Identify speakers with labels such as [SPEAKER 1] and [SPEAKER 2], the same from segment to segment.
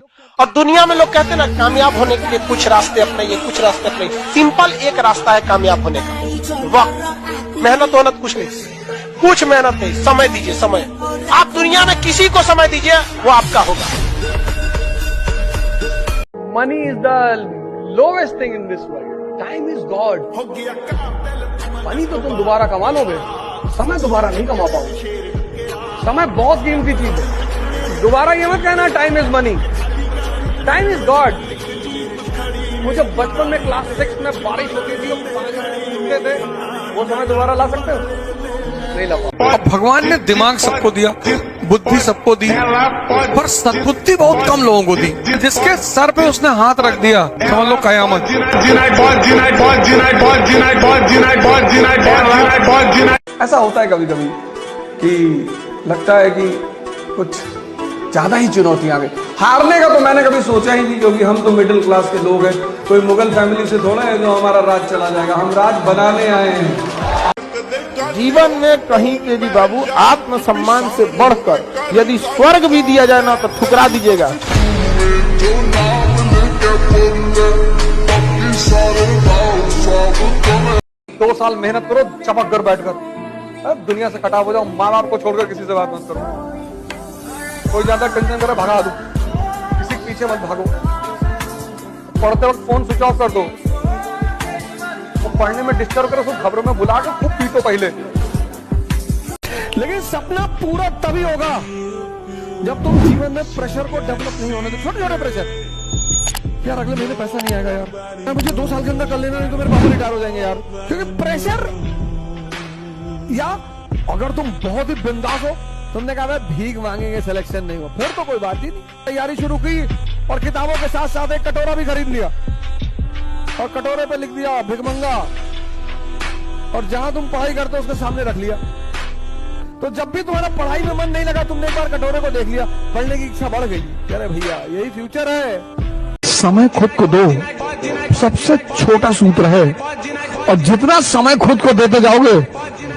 [SPEAKER 1] और दुनिया में लोग कहते हैं ना, कामयाब होने के लिए कुछ रास्ते अपनाइए, कुछ रास्ते अपनाइए। सिंपल एक रास्ता है कामयाब होने का, वक्त। मेहनत वहनत कुछ नहीं, कुछ मेहनत नहीं, समय दीजिए, समय। आप दुनिया में किसी को समय दीजिए, वो आपका होगा।
[SPEAKER 2] Money is the lowest thing in this world, time is God. Money तो तुम दोबारा कमा लोगे, समय दोबारा नहीं कमा पाओगे। समय बहुत कीमती चीज है, दोबारा ये मत कहना time is money. Time is God. मुझे बचपन में क्लास 6 में बारिश होती थी और पानी थे, वो समय दोबारा ला सकते हो? नहीं ला पाओ।
[SPEAKER 3] अब भगवान ने दिमाग सबको दिया, बुद्धि सबको दी, पर सद्बुद्धि बहुत कम लोगों को दी। जिसके सर पे उसने हाथ रख दिया, समझ लो कयामत।
[SPEAKER 2] ऐसा होता है कभी कभी कि लगता है कि कुछ ज्यादा ही चुनौतियां आ गई। हारने का तो मैंने कभी सोचा ही नहीं, क्योंकि हम तो मिडिल क्लास के लोग हैं। कोई मुगल फैमिली से थोड़ा है जो हमारा राज चला जाएगा, हम राज बनाने आए हैं।
[SPEAKER 4] जीवन में कहीं पे भी बाबू आत्मसम्मान से बढ़कर यदि स्वर्ग भी दिया जाए ना, तो ठुकरा दीजिएगा।
[SPEAKER 2] 2 साल मेहनत करो चपक कर बैठकर, अब दुनिया से कटा हो जाओ, माँ बाप को छोड़कर किसी से बात मत करो। कोई ज्यादा टेंशन करे भगा दो, किसी के पीछे मत भागो। पढ़ते वक्त फोन स्विच ऑफ कर दो, तो पढ़ने में डिस्टर्ब करो, उसको खबरों में बुला के खूब पीटो पहले।
[SPEAKER 4] लेकिन सपना पूरा तभी होगा जब तुम जीवन में प्रेशर को डेवलप नहीं होने दो। छोटे छोटे प्रेशर, यार अगले महीने पैसा नहीं आएगा यार, मुझे 2 साल के अंदर कर लेना, नहीं तो मेरे पापा रिटायर हो जाएंगे यार। क्योंकि प्रेशर, या अगर तुम बहुत ही बिंदास हो, तुमने कहा भीख मांगेंगे सिलेक्शन नहीं हो, फिर तो कोई बात ही नहीं। तैयारी शुरू की और किताबों के साथ साथ एक कटोरा भी खरीद लिया और कटोरे पे लिख दिया भिखमंगा, और जहां तुम पढ़ाई करते हो उसके सामने रख लिया। तो जब भी तुम्हारा पढ़ाई में मन नहीं लगा, तुमने एक बार कटोरे को देख लिया, पढ़ने की इच्छा बढ़ गई। अरे भैया यही फ्यूचर है।
[SPEAKER 5] समय खुद को दो, सबसे छोटा सूत्र है, और जितना समय खुद को देते जाओगे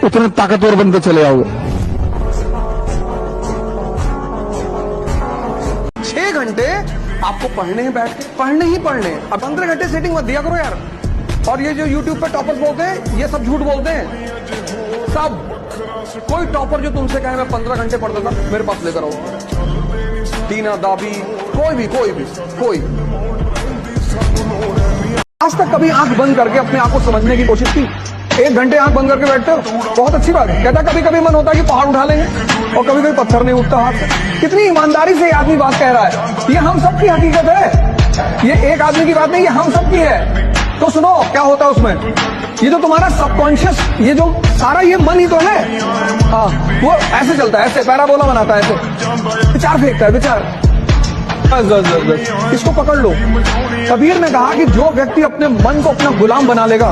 [SPEAKER 5] उतने ताकतवर बनते चले जाओगे।
[SPEAKER 2] 6 घंटे आपको पढ़ने ही बैठ के पढ़ने ही पढ़ने। अब 15 घंटे सेटिंग मत दिया करो यार। और ये जो YouTube पे टॉपर्स बोलते हैं, ये सब झूठ बोलते हैं सब। कोई टॉपर जो तुमसे कहे मैं 15 घंटे पढ़ता था, मेरे पास लेकर आओ। टीना दाबी, कोई आज तक कभी आंख बंद करके अपने आप को समझने की कोशिश की? 1 घंटे आंख बंद करके बैठते हो, बहुत अच्छी बात है। कहता कभी कभी मन होता है कि पहाड़ उठा लेंगे, और कभी कभी पत्थर नहीं उठता हाथ से। कितनी ईमानदारी से ये आदमी बात कह रहा है। ये हम सबकी हकीकत है, ये एक आदमी की बात नहीं, ये हम सबकी है। तो सुनो क्या होता है उसमें, ये जो तुम्हारा सबकॉन्शियस, ये जो सारा ये मन ही तो है। हाँ, वो ऐसे चलता है, ऐसे पैराबोला बनाता है, ऐसे विचार फेंकता है, विचार। इसको पकड़ लो। कबीर ने कहा कि जो व्यक्ति अपने मन को अपना गुलाम बना लेगा,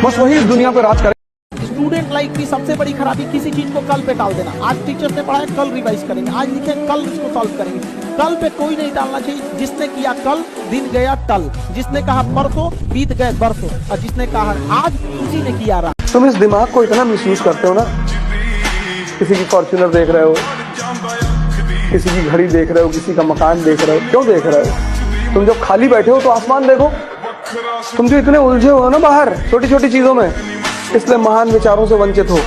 [SPEAKER 2] बस वही इस दुनिया पर राज करे।
[SPEAKER 4] स्टूडेंट लाइफ की सबसे बड़ी खराबी, किसी चीज को कल पे टाल देना। आज टीचर ने पढ़ाया, कल रिवाइज करेंगे, आज लिखे कल इसको सॉल्व करेंगे। कल पे कोई नहीं डालना चाहिए। जिसने किया कल, दिन गया टल। जिसने कहा परसों, बीत गए बरसों, और जिसने कहा आज, उसी ने किया रहा।
[SPEAKER 2] तुम इस दिमाग को इतना मिसयूज करते हो ना। किसी की फॉर्च्यूनर देख रहे हो, किसी की घड़ी देख रहे हो, किसी का मकान देख रहे हो। क्यों देख रहे हो? तुम जब खाली बैठे हो तो आसमान देखो। तुम जो इतने उलझे हो ना बाहर छोटी छोटी चीजों में, इसलिए महान विचारों से वंचित हो।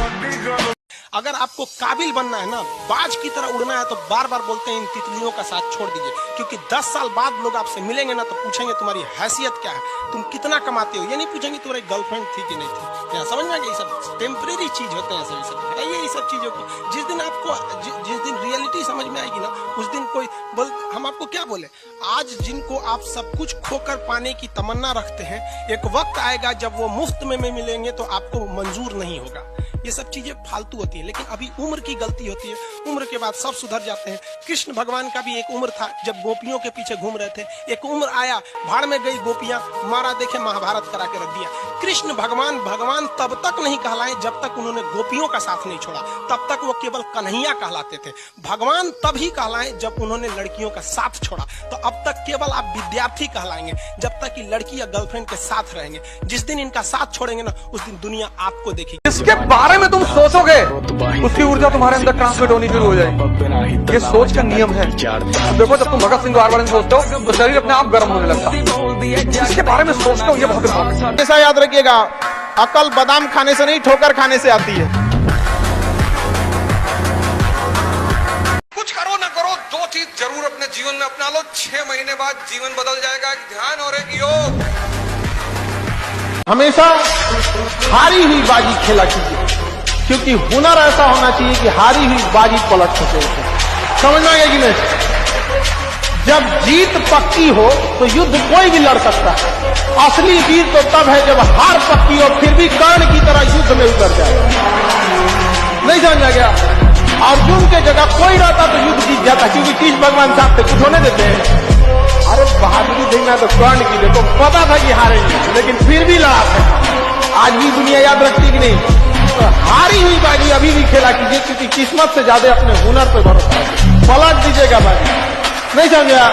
[SPEAKER 1] अगर आपको काबिल बनना है ना, बाज की तरह उड़ना है, तो बार बार बोलते हैं इन तितलियों का साथ छोड़ दीजिए। क्योंकि 10 साल बाद लोग आपसे मिलेंगे ना, तो पूछेंगे तुम्हारी हैसियत क्या है, तुम कितना कमाते हो। ये नहीं पूछेंगे तुम्हारी गर्लफ्रेंड थी कि नहीं थी। यहाँ समझ में आ गया, ये सब टेम्परेरी चीज होते हैं। सभी सब हटाइए ये सब चीजों को। जिस दिन आपको जिस दिन रियलिटी समझ में आएगी ना, उस दिन कोई बोल, हम आपको क्या बोले। आज जिनको आप सब कुछ खोकर पाने की तमन्ना रखते हैं, एक वक्त आएगा जब वो मुफ्त में मिलेंगे तो आपको मंजूर नहीं होगा। ये सब चीजें फालतू होती है, लेकिन अभी उम्र की गलती होती है। उम्र के बाद सब सुधर जाते हैं। कृष्ण भगवान का भी एक उम्र था जब गोपियों के पीछे घूम रहे थे। एक उम्र आया, भाड़ में गई गोपियां, मारा देखे महाभारत करा के रख दिया। कृष्ण भगवान तब तक नहीं कहलाए जब तक उन्होंने गोपियों का साथ नहीं छोड़ा। तब तक वो केवल कन्हैया कहलाते थे। भगवान तभी कहलाए जब उन्होंने लड़कियों का साथ छोड़ा। तो अब तक केवल आप विद्यार्थी कहलाएंगे जब तक कि लड़की या गर्लफ्रेंड के साथ रहेंगे। जिस दिन इनका साथ छोड़ेंगे ना, उस दिन दुनिया आपको देखेगी।
[SPEAKER 2] इसके 12
[SPEAKER 3] बारे में तुम सोचोगे उसकी ऊर्जा तुम्हारे अंदर ट्रांसमिट होनी शुरू हो जाएगी। ये सोच का नियम है। अब देखो, जब तुम भगत सिंह के बारे में सोचते हो तो शरीर अपने आप गर्म होने लगता है। इसके बारे में सोचते हो, ये बहुत इंपॉर्टेंट है।
[SPEAKER 1] ऐसा याद रखिएगा, अकल बादाम खाने से नहीं ठोकर खाने से आती है।
[SPEAKER 3] कुछ करो ना करो, दो चीज जरूर अपने जीवन में अपना लो, 6 महीने बाद जीवन बदल जाएगा। एक ध्यान और एक योग।
[SPEAKER 1] हमेशा हारी हुई बाजी खेला कीजिए, क्योंकि हुनर ऐसा होना चाहिए कि हारी हुई बाजी पलट सके। समझ में आ गया कि नहीं? जब जीत पक्की हो तो युद्ध कोई भी लड़ सकता है। असली वीर तो तब है जब हार पक्की हो फिर भी कर्ण की तरह युद्ध में उतर जाए। नहीं समझ आ गया? अर्जुन के जगह कोई रहता तो युद्ध जीत जाता, क्योंकि कृष्ण भगवान साहब थे, कुछ होने देते हैं। अरे बहादुरी देखना तो कर्ण की देखो, पता था कि हारेंगे लेकिन फिर भी लड़ा था। आज भी दुनिया याद रखती कि नहीं? तो हारी हुई बाजी अभी भी खेला कीजिए, क्योंकि किस्मत से ज्यादा अपने हुनर पर भरोसा है। पलट दीजिएगा बाजी। नहीं समझा?